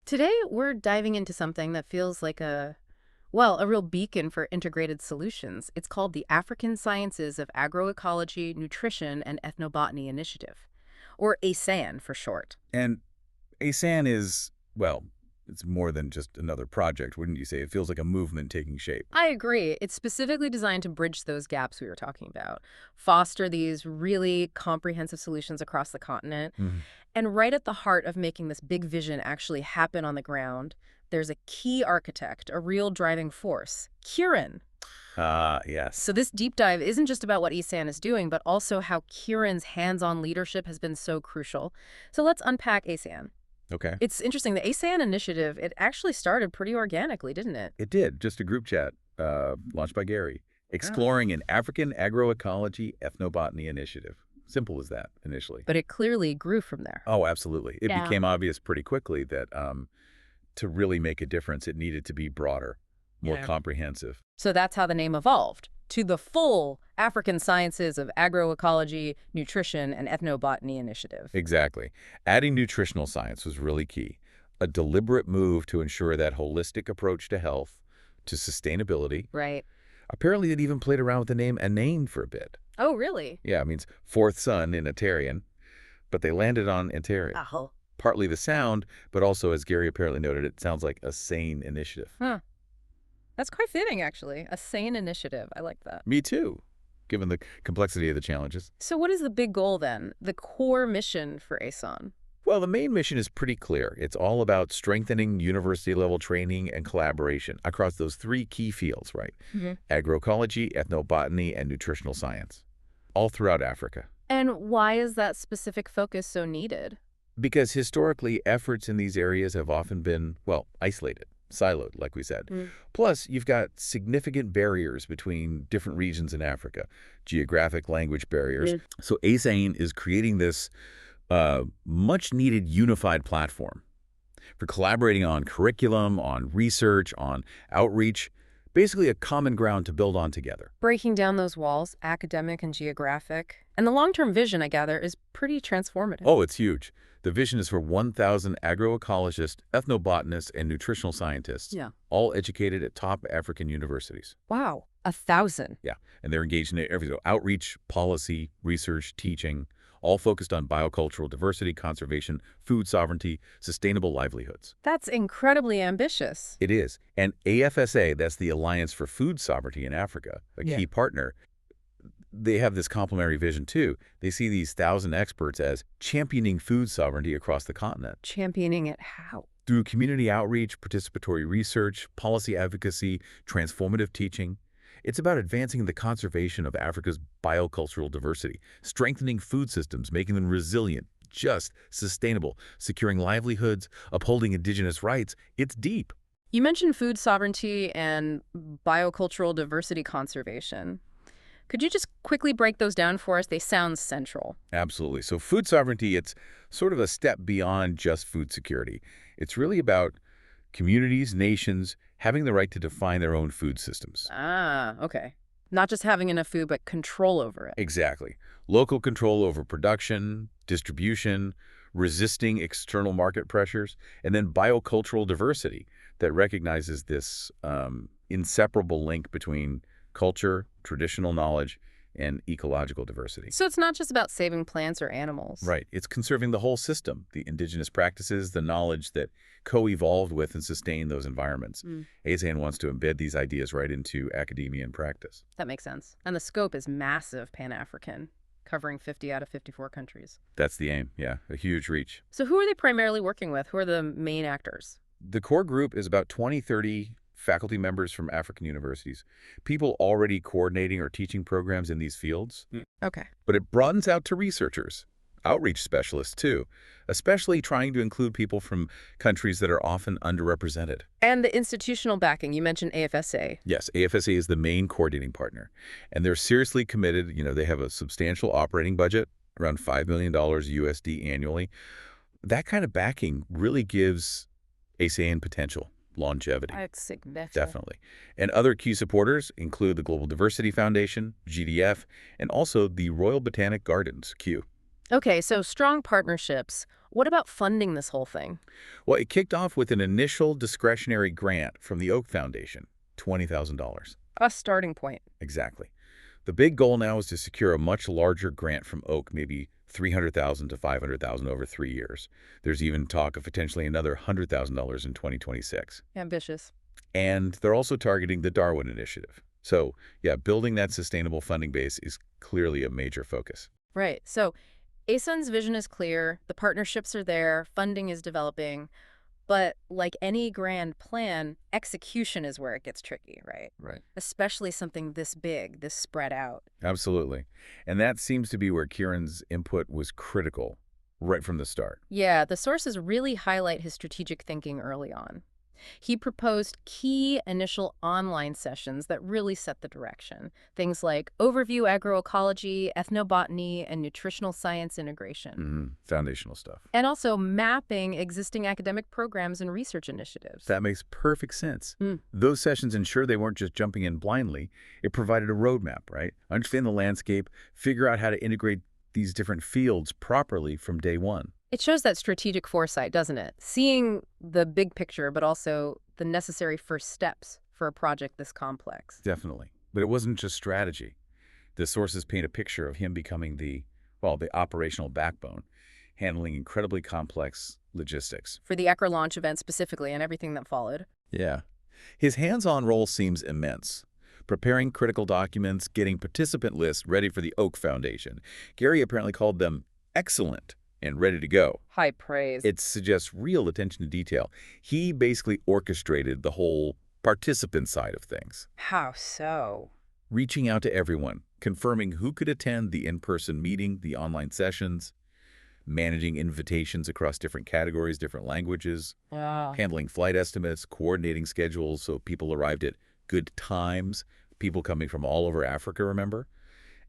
Today, we're diving into something that feels like a real beacon for integrated solutions. It's called the African Sciences of Agroecology, Nutrition, and Ethnobotany Initiative, or ASANE for short. And ASANE is, well, it's more than just another project, wouldn't you say? It feels like a movement taking shape. I agree. It's specifically designed to bridge those gaps we were talking about, foster these really comprehensive solutions across the continent. Mhm. And right at the heart of making this big vision actually happen on the ground, there's a key architect, a real driving force, Keiron. Yes. So this deep dive isn't just about what ESAN is doing, but also how Kieran's hands-on leadership has been so crucial. So let's unpack ASAN. Okay. It's interesting, the ASAN initiative, it actually started pretty organically, didn't it? It did. Just a group chat launched by Gary, Ah. exploring an African Agroecology Ethnobotany Initiative. Simple as that initially. But it clearly grew from there. Oh, absolutely. It Yeah. became obvious pretty quickly that to really make a difference, it needed to be broader, more Yeah. comprehensive. So that's how the name evolved, to the full African Sciences of Agroecology, Nutrition, and Ethnobotany Initiative. Exactly. Adding nutritional science was really key. A deliberate move to ensure that holistic approach to health, to sustainability. Right. Apparently, it even played around with the name ASANE for a bit. Oh, really? Yeah, it means fourth son in Italian, but they landed on Italian. Oh. Partly the sound, but also, as Gary apparently noted, it sounds like a sane initiative. Huh. That's quite fitting, actually. A sane initiative. I like that. Me too, given the complexity of the challenges. So what is the big goal then? The core mission for ASAN? Well, the main mission is pretty clear. It's all about strengthening university-level training and collaboration across those three key fields, right? Agroecology, ethnobotany, and nutritional science, all throughout Africa. And why is that specific focus so needed? Because historically, efforts in these areas have often been, well, isolated, siloed, like we said. Plus, you've got significant barriers between different regions in Africa, geographic language barriers. So ASANE is creating this much-needed unified platform for collaborating on curriculum, on research, on outreach, basically a common ground to build on together. Breaking down those walls, academic and geographic. And the long-term vision, I gather, is pretty transformative. Oh, it's huge. The vision is for 1,000 agroecologists, ethnobotanists, and nutritional scientists, Yeah. all educated at top African universities. Wow. 1,000. Yeah, and they're engaged in everything: outreach, policy, research, teaching, all focused on biocultural diversity, conservation, food sovereignty, sustainable livelihoods. That's incredibly ambitious. It is. And AFSA, that's the Alliance for Food Sovereignty in Africa, a Yeah. key partner, they have this complementary vision too. They see these 1,000 experts as championing food sovereignty across the continent. Championing it how? Through community outreach, participatory research, policy advocacy, transformative teaching, it's about advancing the conservation of Africa's biocultural diversity, strengthening food systems, making them resilient, just, sustainable, securing livelihoods, upholding indigenous rights. It's deep. You mentioned food sovereignty and biocultural diversity conservation. Could you just quickly break those down for us? They sound central. Absolutely. So food sovereignty, it's sort of a step beyond just food security. It's really about communities, nations, having the right to define their own food systems. Ah, okay. Not just having enough food, but control over it. Exactly. Local control over production, distribution, resisting external market pressures, and then biocultural diversity that recognizes this inseparable link between culture, traditional knowledge, and ecological diversity. So it's not just about saving plants or animals. Right. It's conserving the whole system, the indigenous practices, the knowledge that co-evolved with and sustained those environments. ASANE wants to embed these ideas right into academia and practice. That makes sense. And the scope is massive Pan-African, covering 50 out of 54 countries. That's the aim, yeah, a huge reach. So who are they primarily working with? Who are the main actors? The core group is about 20, 30 faculty members from African universities, people already coordinating or teaching programs in these fields. Okay. But it broadens out to researchers, outreach specialists too, especially trying to include people from countries that are often underrepresented. And the institutional backing, you mentioned AFSA. Yes, AFSA is the main coordinating partner, and they're seriously committed. You know, they have a substantial operating budget, around $5 million USD annually. That kind of backing really gives ASANE potential. Longevity. That's significant. Definitely. And other key supporters include the Global Diversity Foundation, GDF, and also the Royal Botanic Gardens, Kew. Okay, so strong partnerships. What about funding this whole thing? Well, it kicked off with an initial discretionary grant from the Oak Foundation, $20,000. A starting point. Exactly. The big goal now is to secure a much larger grant from Oak, maybe 300,000 to 500,000 over 3 years. There's even talk of potentially another $100,000 in 2026. Ambitious. And they're also targeting the Darwin Initiative. So, yeah, building that sustainable funding base is clearly a major focus. Right. So ASANE's vision is clear, the partnerships are there, funding is developing, but like any grand plan, execution is where it gets tricky, right? Right. Especially something this big, this spread out. Absolutely. And that seems to be where Keiron's input was critical right from the start. Yeah, the sources really highlight his strategic thinking early on. He proposed key initial online sessions that really set the direction. Things like overview agroecology, ethnobotany, and nutritional science integration. Foundational stuff. And also mapping existing academic programs and research initiatives. That makes perfect sense. Mm. Those sessions ensured they weren't just jumping in blindly. It provided a roadmap, right? Understand the landscape, figure out how to integrate these different fields properly from day one. It shows that strategic foresight, doesn't it? Seeing the big picture, but also the necessary first steps for a project this complex. Definitely. But it wasn't just strategy. The sources paint a picture of him becoming the operational backbone, handling incredibly complex logistics. For the Acro launch event specifically and everything that followed. Yeah. His hands-on role seems immense. Preparing critical documents, getting participant lists ready for the Oak Foundation. Gary apparently called them excellent and ready to go. High praise. It suggests real attention to detail. He basically orchestrated the whole participant side of things, How so? reaching out to everyone, confirming who could attend the in-person meeting, the online sessions, managing invitations across different categories, different languages, handling flight estimates, coordinating schedules so people arrived at good times, people coming from all over Africa, remember?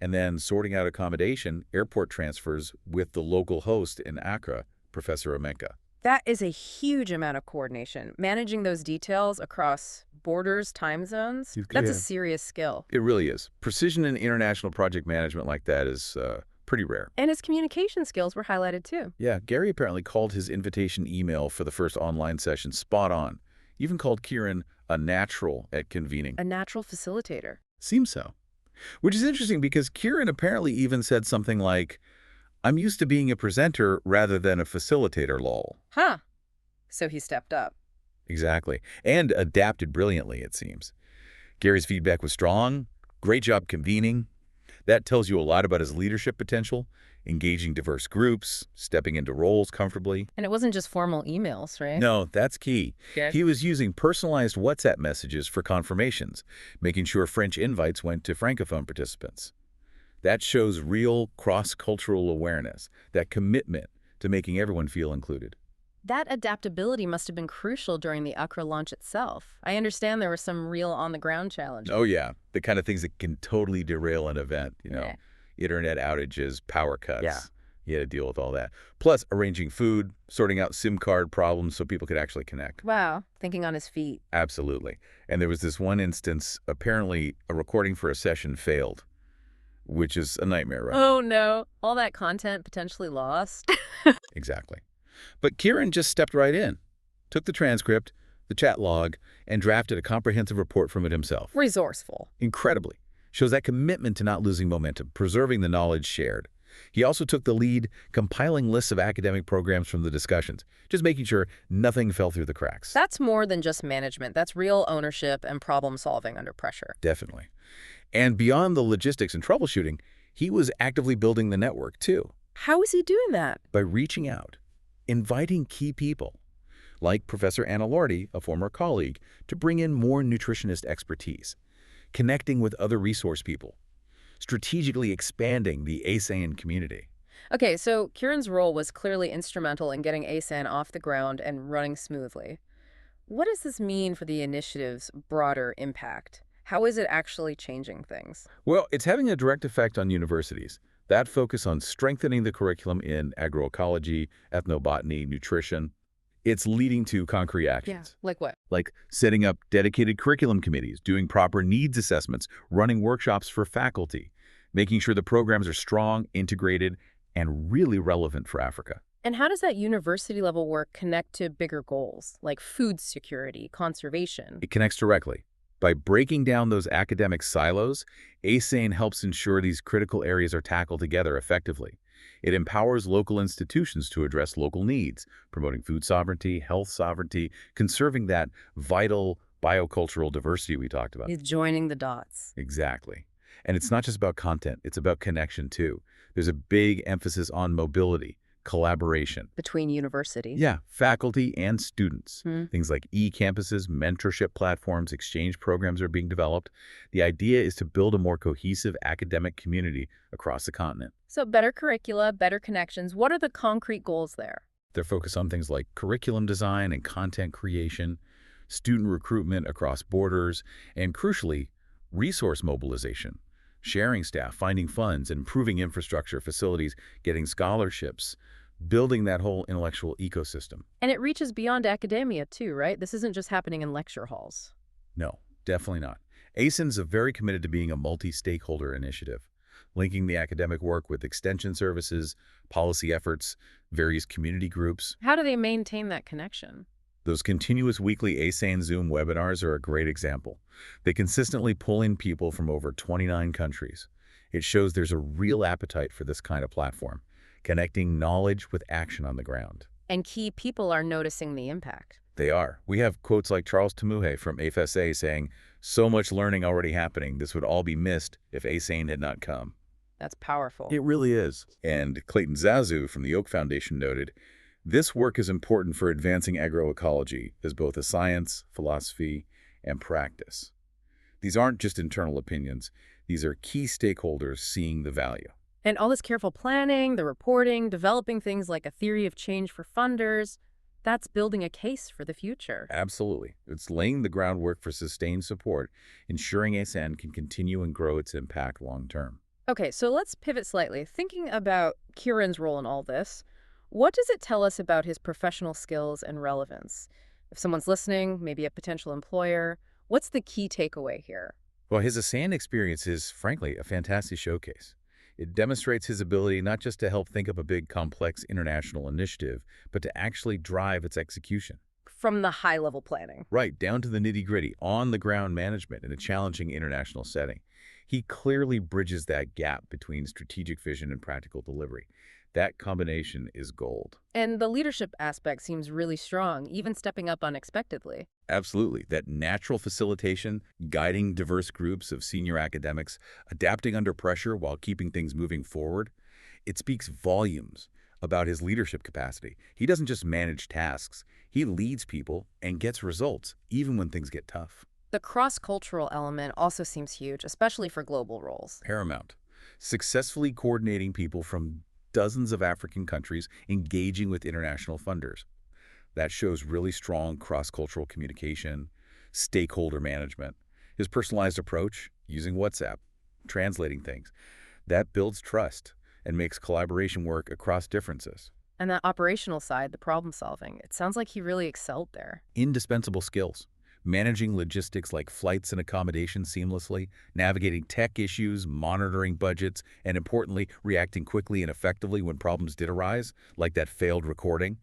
And then sorting out accommodation, airport transfers with the local host in Accra, Professor Omenka. That is a huge amount of coordination. Managing those details across borders, time zones, that's a serious skill. It really is. Precision in international project management like that is pretty rare. And his communication skills were highlighted too. Yeah, Gary apparently called his invitation email for the first online session spot on. Even called Keiron a natural at convening. A natural facilitator. Seems so. Which is interesting because Keiron apparently even said something like, I'm used to being a presenter rather than a facilitator, lol. Huh. So he stepped up. Exactly. And adapted brilliantly, it seems. Gary's feedback was strong. Great job convening. That tells you a lot about his leadership potential, engaging diverse groups, stepping into roles comfortably. And it wasn't just formal emails, right? No, that's key. Okay. He was using personalized WhatsApp messages for confirmations, making sure French invites went to Francophone participants. That shows real cross-cultural awareness, that commitment to making everyone feel included. That adaptability must have been crucial during the Accra launch itself. I understand there were some real on-the-ground challenges. Oh, yeah. The kind of things that can totally derail an event, Yeah. Internet outages, power cuts. Yeah. You had to deal with all that. Plus, arranging food, sorting out SIM card problems so people could actually connect. Wow. Thinking on his feet. Absolutely. And there was this one instance, apparently a recording for a session failed, which is a nightmare, right? Oh, no. All that content potentially lost. Exactly. But Keiron just stepped right in, took the transcript, the chat log, and drafted a comprehensive report from it himself. Resourceful. Incredibly. Shows that commitment to not losing momentum, preserving the knowledge shared. He also took the lead, compiling lists of academic programs from the discussions, just making sure nothing fell through the cracks. That's more than just management. That's real ownership and problem solving under pressure. Definitely. And beyond the logistics and troubleshooting, he was actively building the network, too, How is he doing that? by reaching out, inviting key people, like Professor Anna Lordy, a former colleague, to bring in more nutritionist expertise, connecting with other resource people, strategically expanding the ASANE community. Okay, so Keiron's role was clearly instrumental in getting ASANE off the ground and running smoothly. What does this mean for the initiative's broader impact? How is it actually changing things? Well, it's having a direct effect on universities. That focus on strengthening the curriculum in agroecology, ethnobotany, nutrition, it's leading to concrete actions. Like what? Like setting up dedicated curriculum committees, doing proper needs assessments, running workshops for faculty, making sure the programs are strong, integrated, and really relevant for Africa. And how does that university-level work connect to bigger goals, like food security, conservation? It connects directly. By breaking down those academic silos, ASANE helps ensure these critical areas are tackled together effectively. It empowers local institutions to address local needs, promoting food sovereignty, health sovereignty, conserving that vital biocultural diversity we talked about. Is joining the dots. Exactly. And it's not just about content, it's about connection too. There's a big emphasis on mobility, collaboration. Between universities. Yeah, faculty and students. Hmm. Things like e-campuses, mentorship platforms, exchange programs are being developed. The idea is to build a more cohesive academic community across the continent. So better curricula, better connections. What are the concrete goals there? They're focused on things like curriculum design and content creation, student recruitment across borders, and crucially, resource mobilization, sharing staff, finding funds, improving infrastructure, facilities, getting scholarships, building that whole intellectual ecosystem. And it reaches beyond academia too, right? This isn't just happening in lecture halls. No, definitely not. ASANE's very committed to being a multi-stakeholder initiative, linking the academic work with extension services, policy efforts, various community groups. How do they maintain that connection? Those continuous weekly ASANE Zoom webinars are a great example. They consistently pull in people from over 29 countries. It shows there's a real appetite for this kind of platform, connecting knowledge with action on the ground. And key people are noticing the impact. They are. We have quotes like Charles Tamuhe from FSA saying, "So much learning already happening. This would all be missed if ASANE had not come." That's powerful. It really is. And Clayton Zazu from the Oak Foundation noted, "This work is important for advancing agroecology as both a science, philosophy, and practice." These aren't just internal opinions. These are key stakeholders seeing the value. And all this careful planning, the reporting, developing things like a theory of change for funders, that's building a case for the future. Absolutely. It's laying the groundwork for sustained support, ensuring ASANE can continue and grow its impact long term. Okay, so let's pivot slightly. Thinking about Keiron's role in all this, what does it tell us about his professional skills and relevance? If someone's listening, maybe a potential employer, what's the key takeaway here? Well, his ASANE experience is, frankly, a fantastic showcase. It demonstrates his ability not just to help think up a big, complex international initiative, but to actually drive its execution. From the high-level planning. Right, down to the nitty-gritty, on-the-ground management in a challenging international setting. He clearly bridges that gap between strategic vision and practical delivery. That combination is gold. And the leadership aspect seems really strong, even stepping up unexpectedly. Absolutely. That natural facilitation, guiding diverse groups of senior academics, adapting under pressure while keeping things moving forward, it speaks volumes about his leadership capacity. He doesn't just manage tasks. He leads people and gets results, even when things get tough. The cross-cultural element also seems huge, especially for global roles. Paramount. Successfully coordinating people from dozens of African countries engaging with international funders. That shows really strong cross-cultural communication, stakeholder management. His personalized approach, using WhatsApp, translating things, that builds trust and makes collaboration work across differences. And that operational side, the problem solving, it sounds like he really excelled there. Indispensable skills. Managing logistics like flights and accommodations seamlessly, navigating tech issues, monitoring budgets, and importantly, reacting quickly and effectively when problems did arise, like that failed recording.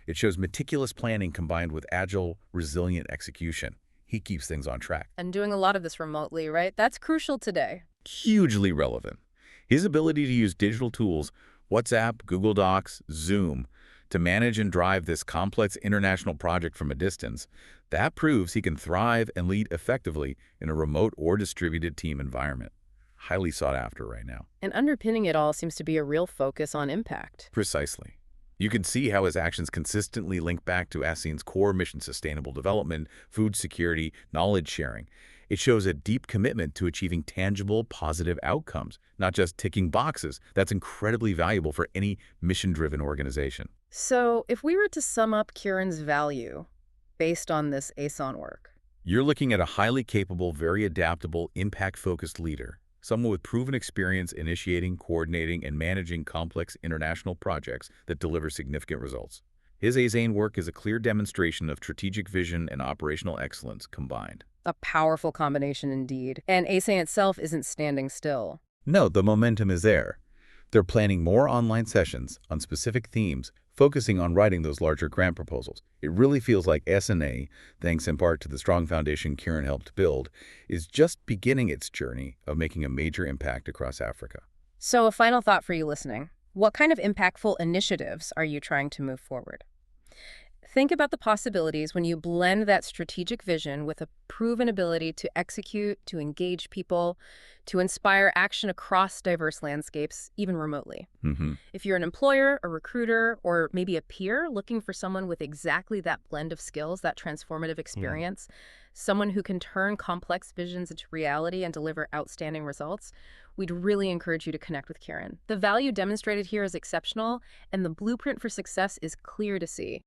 It shows meticulous planning combined with agile, resilient execution. He keeps things on track. And doing a lot of this remotely, right? That's crucial today. Hugely relevant. His ability to use digital tools, WhatsApp, Google Docs, Zoom, to manage and drive this complex international project from a distance, that proves he can thrive and lead effectively in a remote or distributed team environment. Highly sought after right now. And underpinning it all seems to be a real focus on impact. Precisely. You can see how his actions consistently link back to ASANE's core mission: sustainable development, food security, knowledge sharing. It shows a deep commitment to achieving tangible, positive outcomes, not just ticking boxes. That's incredibly valuable for any mission-driven organization. So if we were to sum up Keiron's value based on this ASANE work, You're looking at a highly capable, very adaptable, impact-focused leader, someone with proven experience initiating, coordinating, and managing complex international projects that deliver significant results. His ASANE work is a clear demonstration of strategic vision and operational excellence combined. a powerful combination indeed. And ASANE itself isn't standing still. No, the momentum is there. They're planning more online sessions on specific themes, focusing on writing those larger grant proposals. It really feels like ASANE, thanks in part to the strong foundation Keiron helped build, is just beginning its journey of making a major impact across Africa. So a final thought for you listening. What kind of impactful initiatives are you trying to move forward? Think about the possibilities when you blend that strategic vision with a proven ability to execute, to engage people, to inspire action across diverse landscapes, even remotely. Hmm. If you're an employer, a recruiter, or maybe a peer looking for someone with exactly that blend of skills, that transformative experience, someone who can turn complex visions into reality and deliver outstanding results, we'd really encourage you to connect with Keiron. The value demonstrated here is exceptional, and the blueprint for success is clear to see.